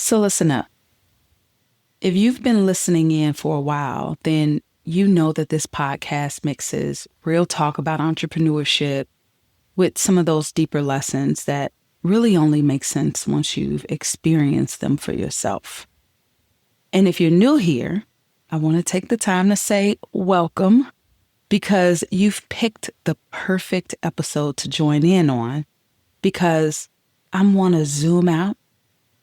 So listen up. If you've been listening in for a while, then you know that this podcast mixes real talk about entrepreneurship with some of those deeper lessons that really only make sense once you've experienced them for yourself. And if you're new here, I want to take the time to say welcome, because you've picked the perfect episode to join in on, because I want to zoom out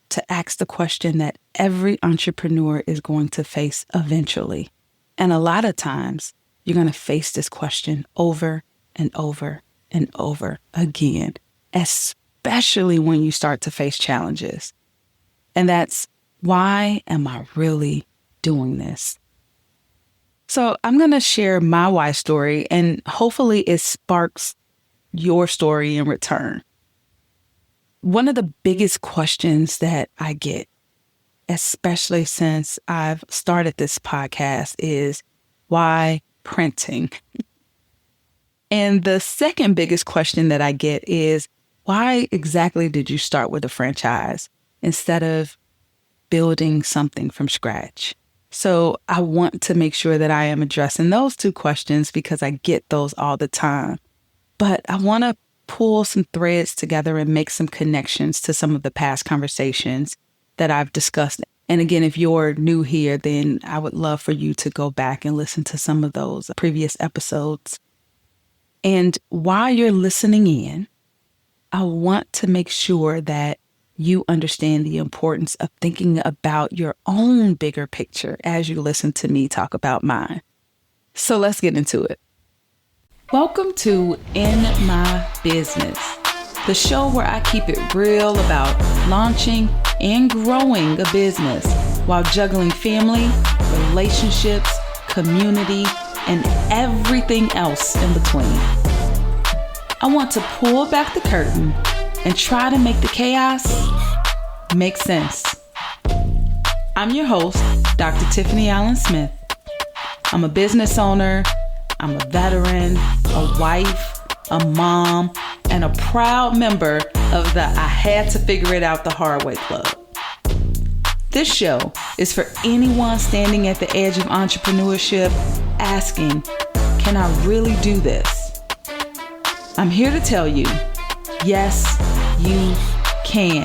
to ask the question that every entrepreneur is going to face eventually. And a lot of times, you're going to face this question over and over and over again, especially when you start to face challenges. And that's, why am I really doing this? So I'm going to share my why story, and hopefully it sparks your story in return. One of the biggest questions that I get, especially since I've started this podcast, is why printing? And the second biggest question that I get is, why exactly did you start with a franchise instead of building something from scratch? So I want to make sure that I am addressing those two questions because I get those all the time. But I want to pull some threads together and make some connections to some of the past conversations that I've discussed. And again, if you're new here, then I would love for you to go back and listen to some of those previous episodes. And while you're listening in, I want to make sure that you understand the importance of thinking about your own bigger picture as you listen to me talk about mine. So let's get into it. Welcome to In My Business, the show where I keep it real about launching and growing a business while juggling family, relationships, community, and everything else in between. I want to pull back the curtain and try to make the chaos make sense. I'm your host, Dr. Tiffany Allen Smith. I'm a business owner, I'm a veteran, a wife, a mom, and a proud member of the I Had to Figure It Out the Hard Way Club. This show is for anyone standing at the edge of entrepreneurship asking, can I really do this? I'm here to tell you, yes, you can.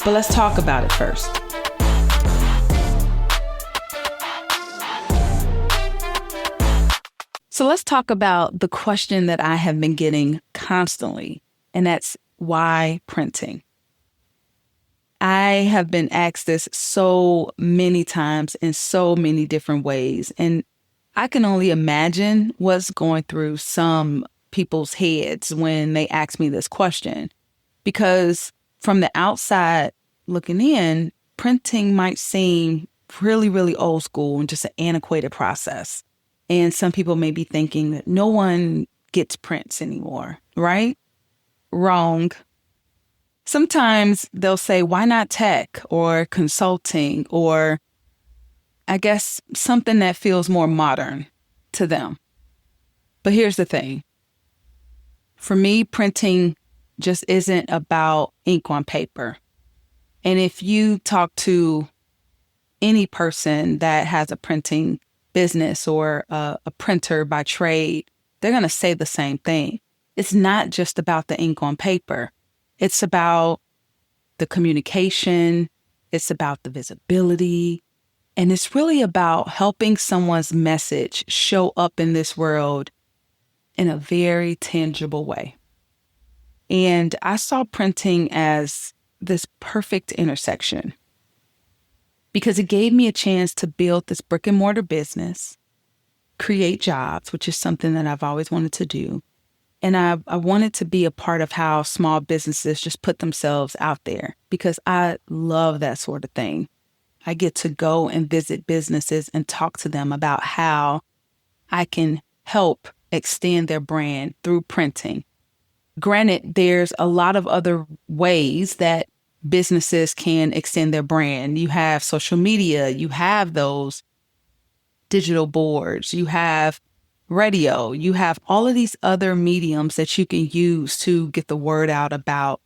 But let's talk about it first. So let's talk about the question that I have been getting constantly, and that's why printing? I have been asked this so many times in so many different ways, and I can only imagine what's going through some people's heads when they ask me this question, because from the outside looking in, printing might seem really, really old school and just an antiquated process. And some people may be thinking that no one gets prints anymore, right? Wrong. Sometimes they'll say, why not tech or consulting, or I guess something that feels more modern to them. But here's the thing. For me, printing just isn't about ink on paper. And if you talk to any person that has a printing business or a printer by trade, they're going to say the same thing. It's not just about the ink on paper. It's about the communication. It's about the visibility. And it's really about helping someone's message show up in this world in a very tangible way. And I saw printing as this perfect intersection, because it gave me a chance to build this brick and mortar business, create jobs, which is something that I've always wanted to do. And I wanted to be a part of how small businesses just put themselves out there, because I love that sort of thing. I get to go and visit businesses and talk to them about how I can help extend their brand through printing. Granted, there's a lot of other ways that businesses can extend their brand. You have social media, you have those digital boards, you have radio, you have all of these other mediums that you can use to get the word out about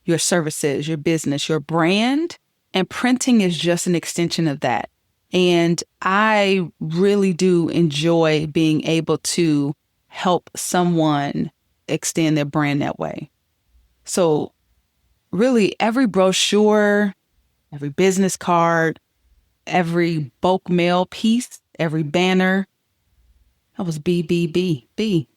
your services, your business, your brand. And printing is just an extension of that. And I really do enjoy being able to help someone extend their brand that way. So really every brochure, every business card, every bulk mail piece, every banner, that was B, B, B, B.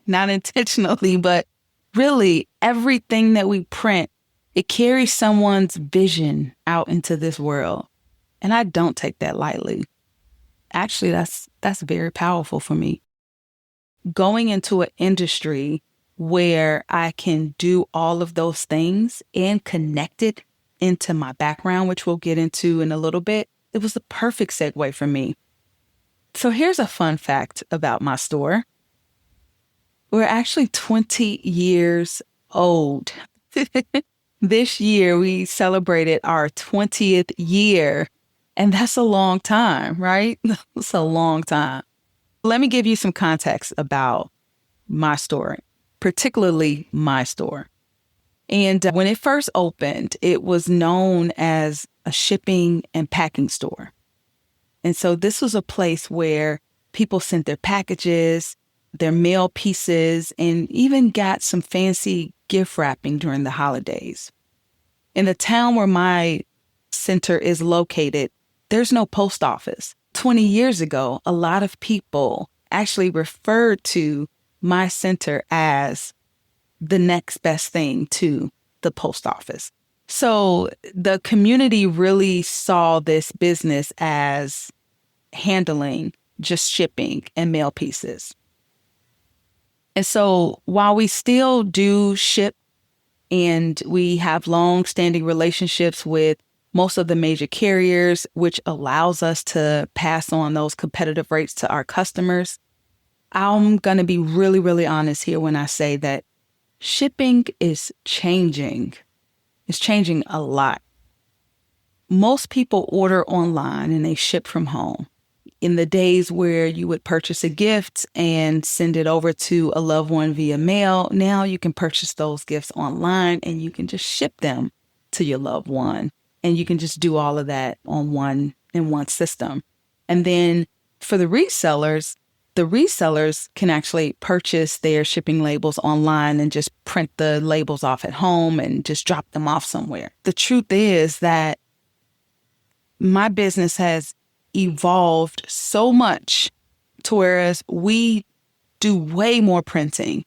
Not intentionally, but really everything that we print, it carries someone's vision out into this world. And I don't take that lightly. Actually, that's very powerful for me. Going into an industry where I can do all of those things and connect it into my background, which we'll get into in a little bit, it was the perfect segue for me. So here's a fun fact about my store. We're actually 20 years old. This year, we celebrated our 20th year, and that's a long time, right? It's a long time. Let me give you some context about my store, particularly my store. And when it first opened, it was known as a shipping and packing store. And so this was a place where people sent their packages, their mail pieces, and even got some fancy gift wrapping during the holidays. In the town where my center is located, there's no post office. 20 years ago, a lot of people actually referred to my center as the next best thing to the post office. So the community really saw this business as handling just shipping and mail pieces. And so while we still do ship and we have long-standing relationships with most of the major carriers, which allows us to pass on those competitive rates to our customers, I'm going to be really, really honest here when I say that shipping is changing. It's changing a lot. Most people order online and they ship from home. In the days where you would purchase a gift and send it over to a loved one via mail, now you can purchase those gifts online and you can just ship them to your loved one. And you can just do all of that on one system. And then for the resellers can actually purchase their shipping labels online and just print the labels off at home and just drop them off somewhere. The truth is that my business has evolved so much to whereas we do way more printing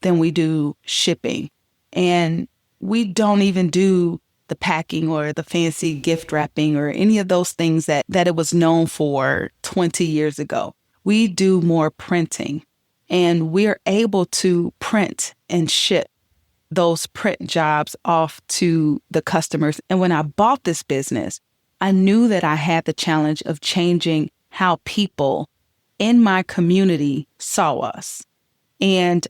than we do shipping. And we don't even do the packing or the fancy gift wrapping or any of those things that it was known for 20 years ago. We do more printing, and we're able to print and ship those print jobs off to the customers. And when I bought this business, I knew that I had the challenge of changing how people in my community saw us. And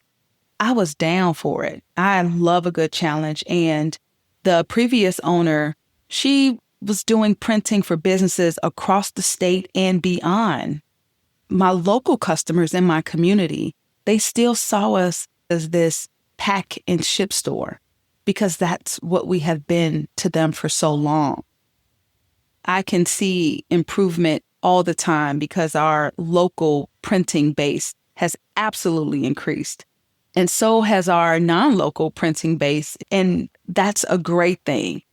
I was down for it. I love a good challenge. And the previous owner, she was doing printing for businesses across the state and beyond. My local customers in my community, they still saw us as this pack and ship store because that's what we have been to them for so long. I can see improvement all the time because our local printing base has absolutely increased. And so has our non-local printing base. And that's a great thing.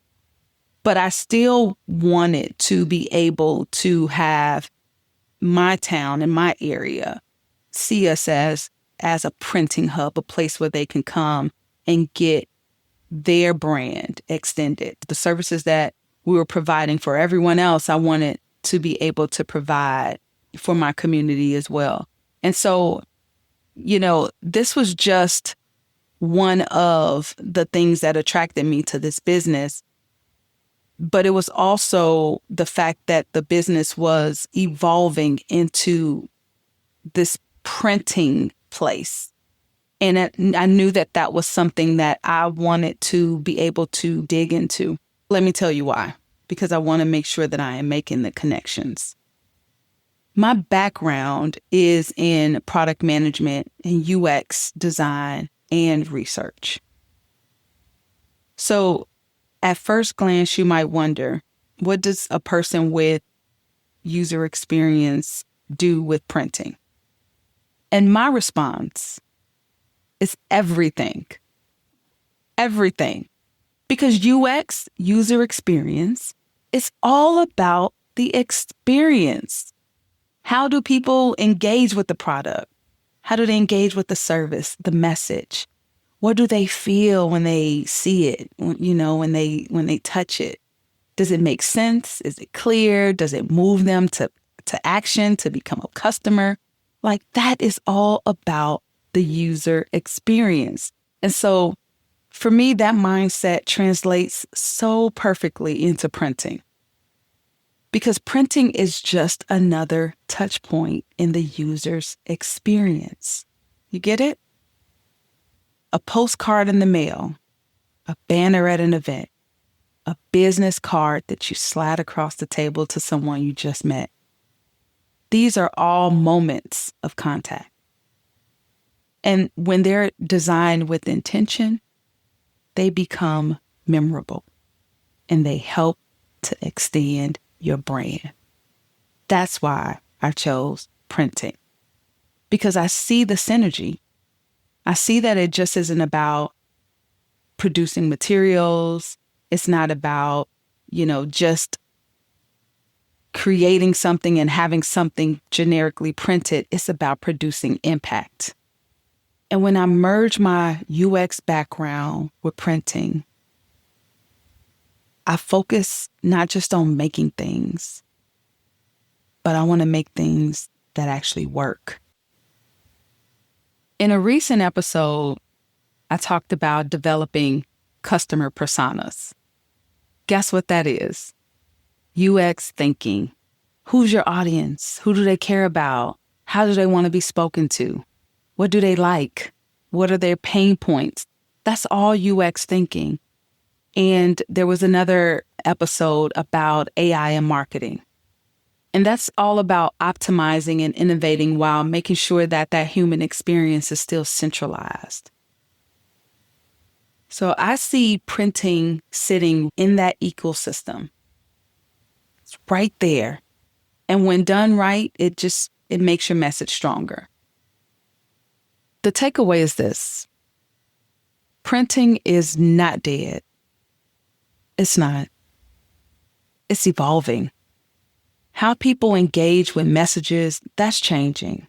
But I still wanted to be able to have my town and my area see us as a printing hub, a place where they can come and get their brand extended. The services that we were providing for everyone else, I wanted to be able to provide for my community as well. And so, this was just one of the things that attracted me to this business. But it was also the fact that the business was evolving into this printing place. And I knew that was something that I wanted to be able to dig into. Let me tell you why. Because I want to make sure that I am making the connections. My background is in product management and UX design and research. So At first glance, you might wonder, what does a person with user experience do with printing? And my response is everything. Everything. Because UX, user experience, is all about the experience. How do people engage with the product? How do they engage with the service, the message? What do they feel when they see it, when they touch it? Does it make sense? Is it clear? Does it move them to action, to become a customer? Like, that is all about the user experience. And so for me, that mindset translates so perfectly into printing. Because printing is just another touch point in the user's experience. You get it? A postcard in the mail, a banner at an event, a business card that you slide across the table to someone you just met. These are all moments of contact. And when they're designed with intention, they become memorable and they help to extend your brand. That's why I chose printing, because I see the synergy. I see that it just isn't about producing materials. It's not about, just creating something and having something generically printed. It's about producing impact. And when I merge my UX background with printing, I focus not just on making things, but I want to make things that actually work. In a recent episode, I talked about developing customer personas. Guess what that is? UX thinking. Who's your audience? Who do they care about? How do they want to be spoken to? What do they like? What are their pain points? That's all UX thinking. And there was another episode about AI and marketing. And that's all about optimizing and innovating while making sure that human experience is still centralized. So I see printing sitting in that ecosystem. It's right there. And when done right, it makes your message stronger. The takeaway is this. Printing is not dead. It's not. It's evolving. How people engage with messages, that's changing.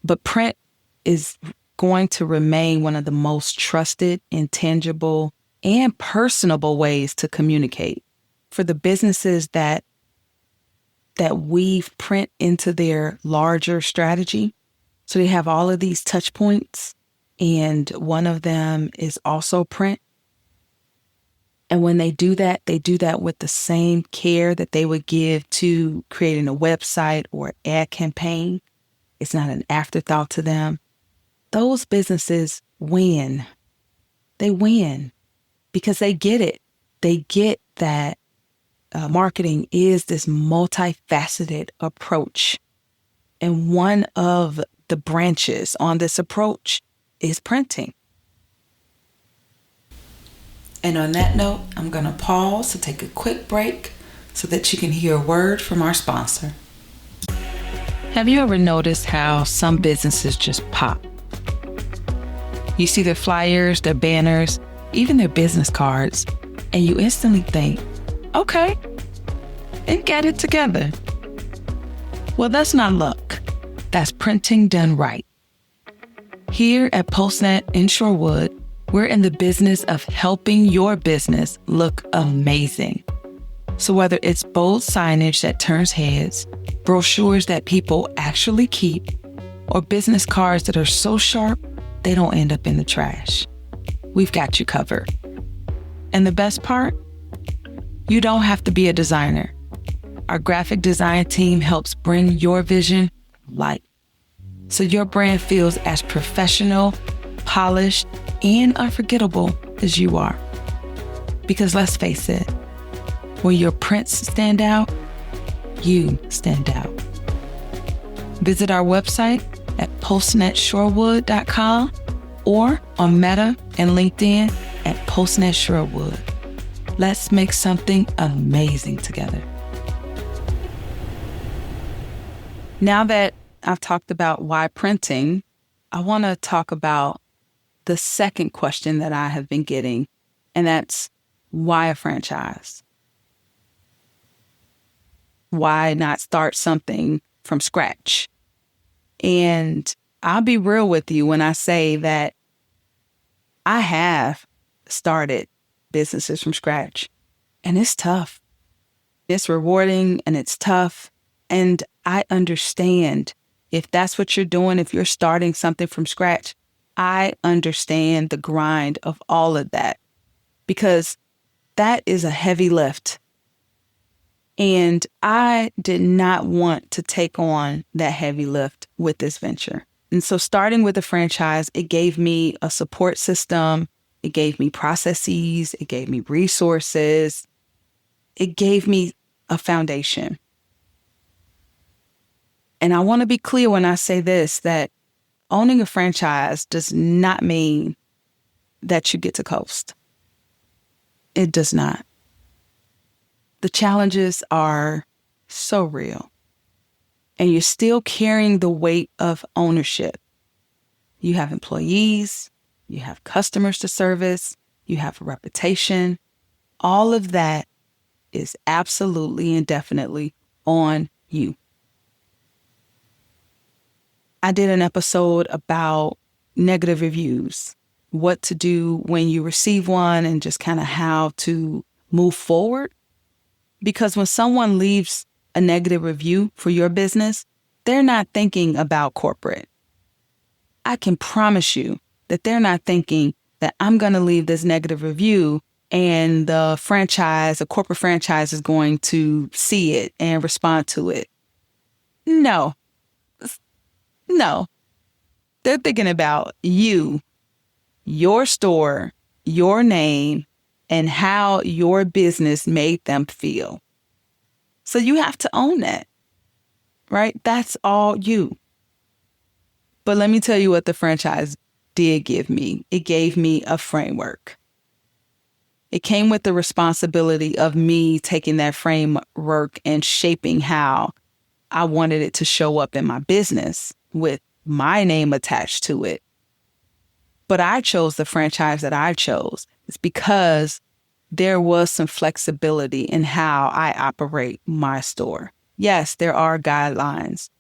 But print is going to remain one of the most trusted, intangible, and personable ways to communicate. For the businesses that weave print into their larger strategy, so they have all of these touch points, and one of them is also print. And when they do that with the same care that they would give to creating a website or an ad campaign. It's not an afterthought to them. Those businesses win. They win because they get it. They get that marketing is this multifaceted approach. And one of the branches on this approach is printing. And on that note, I'm going to pause to take a quick break so that you can hear a word from our sponsor. Have you ever noticed how some businesses just pop? You see their flyers, their banners, even their business cards, and you instantly think, okay, they got it together. Well, that's not luck. That's printing done right. Here at PostNet in Shorewood, we're in the business of helping your business look amazing. So whether it's bold signage that turns heads, brochures that people actually keep, or business cards that are so sharp they don't end up in the trash, we've got you covered. And the best part? You don't have to be a designer. Our graphic design team helps bring your vision to life, so your brand feels as professional, polished, and unforgettable as you are. Because let's face it, when your prints stand out, you stand out. Visit our website at postnetshorewood.com or on Meta and LinkedIn at Postnet Sherwood. Let's make something amazing together. Now that I've talked about why printing, I want to talk about the second question that I have been getting, and that's why a franchise? Why not start something from scratch? And I'll be real with you when I say that I have started businesses from scratch, and it's tough. It's rewarding and it's tough. And I understand if that's what you're doing, if you're starting something from scratch, I understand the grind of all of that, because that is a heavy lift. And I did not want to take on that heavy lift with this venture. And so starting with a franchise, it gave me a support system. It gave me processes. It gave me resources. It gave me a foundation. And I want to be clear when I say this, that owning a franchise does not mean that you get to coast. It does not. The challenges are so real. And you're still carrying the weight of ownership. You have employees, you have customers to service, you have a reputation. All of that is absolutely and definitely on you. I did an episode about negative reviews, what to do when you receive one, and just kind of how to move forward. Because when someone leaves a negative review for your business, they're not thinking about corporate. I can promise you that they're not thinking that I'm going to leave this negative review and the franchise, a corporate franchise, is going to see it and respond to it. No. They're thinking about you, your store, your name, and how your business made them feel. So you have to own that, right? That's all you. But let me tell you what the franchise did give me. It gave me a framework. It came with the responsibility of me taking that framework and shaping how I wanted it to show up in my business with my name attached to it. But I chose the franchise that I chose. It's because there was some flexibility in how I operate my store. Yes, there are guidelines,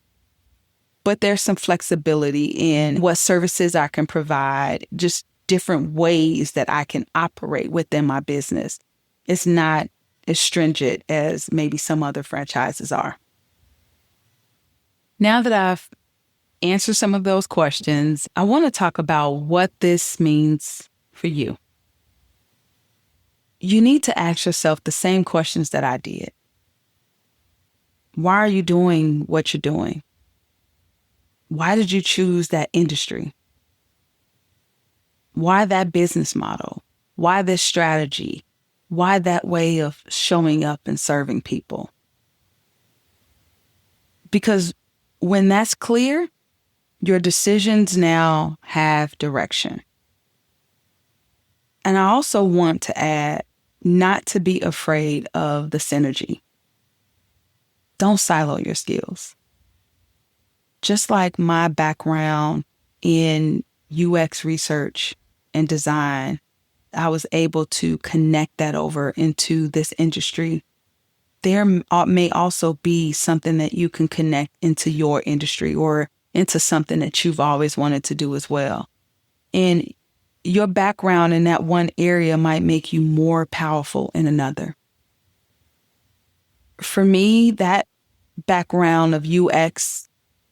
but there's some flexibility in what services I can provide, just different ways that I can operate within my business. It's not as stringent as maybe some other franchises are. Now that I've answered some of those questions, I want to talk about what this means for you. You need to ask yourself the same questions that I did. Why are you doing what you're doing? Why did you choose that industry? Why that business model? Why this strategy? Why that way of showing up and serving people? Because when that's clear, your decisions now have direction. And I also want to add, not to be afraid of the synergy. Don't silo your skills. Just like my background in UX research and design, I was able to connect that over into this industry. There may also be something that you can connect into your industry or into something that you've always wanted to do as well. And your background in that one area might make you more powerful in another. For me, that background of UX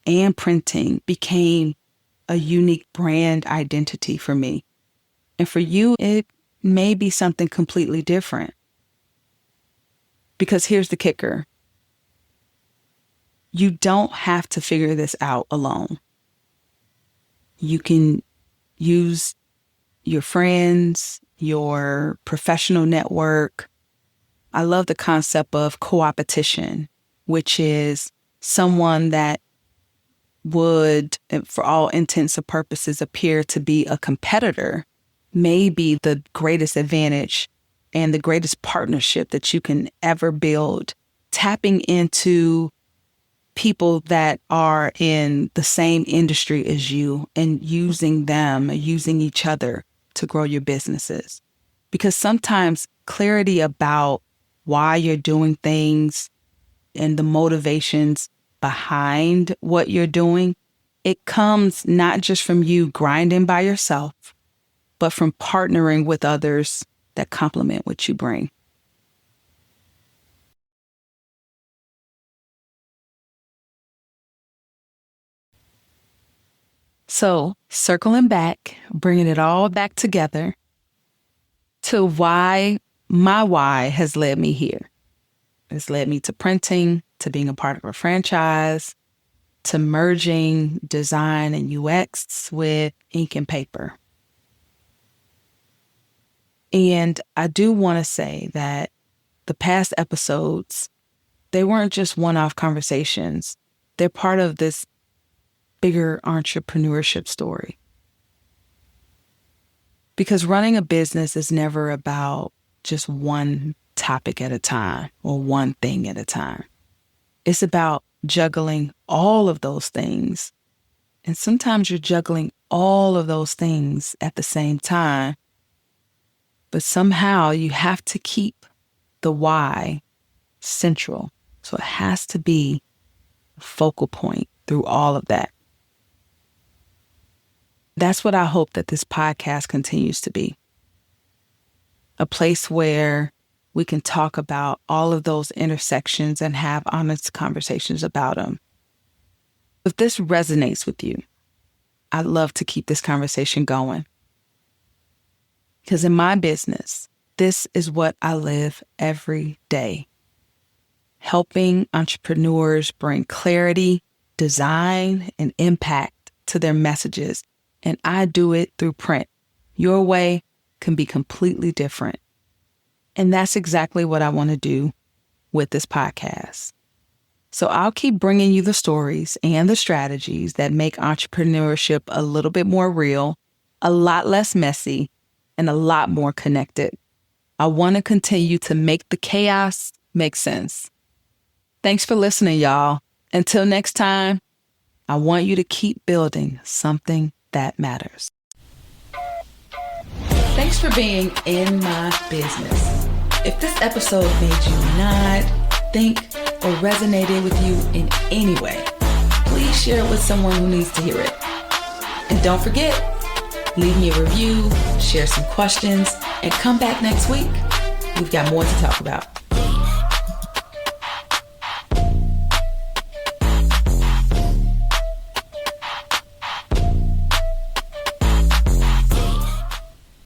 and printing became a unique brand identity for me. And for you, it may be something completely different. Because here's the kicker. You don't have to figure this out alone. You can use your friends, your professional network. I love the concept of co-opetition, which is someone that would, for all intents and purposes, appear to be a competitor, may be the greatest advantage and the greatest partnership that you can ever build. Tapping into people that are in the same industry as you and using them, using each other to grow your businesses. Because sometimes clarity about why you're doing things and the motivations behind what you're doing, it comes not just from you grinding by yourself, but from partnering with others that complement what you bring. So, circling back, bringing it all back together to why my why has led me here. It's led me to printing, to being a part of a franchise, to merging design and UX with ink and paper. And I do want to say that the past episodes, they weren't just one-off conversations. They're part of this bigger entrepreneurship story. Because running a business is never about just one topic at a time or one thing at a time. It's about juggling all of those things. And sometimes you're juggling all of those things at the same time. But somehow you have to keep the why central. So it has to be a focal point through all of that. That's what I hope that this podcast continues to be. A place where we can talk about all of those intersections and have honest conversations about them. If this resonates with you, I'd love to keep this conversation going. Because in my business, this is what I live every day. Helping entrepreneurs bring clarity, design, and impact to their messages. And I do it through print. Your way can be completely different. And that's exactly what I want to do with this podcast. So I'll keep bringing you the stories and the strategies that make entrepreneurship a little bit more real, a lot less messy, and a lot more connected. I want to continue to make the chaos make sense. Thanks for listening, y'all. Until next time, I want you to keep building something that matters. Thanks for being in my business. If this episode made you nod, think, or resonated with you in any way, please share it with someone who needs to hear it. And don't forget, leave me a review, share some questions, and come back next week. We've got more to talk about.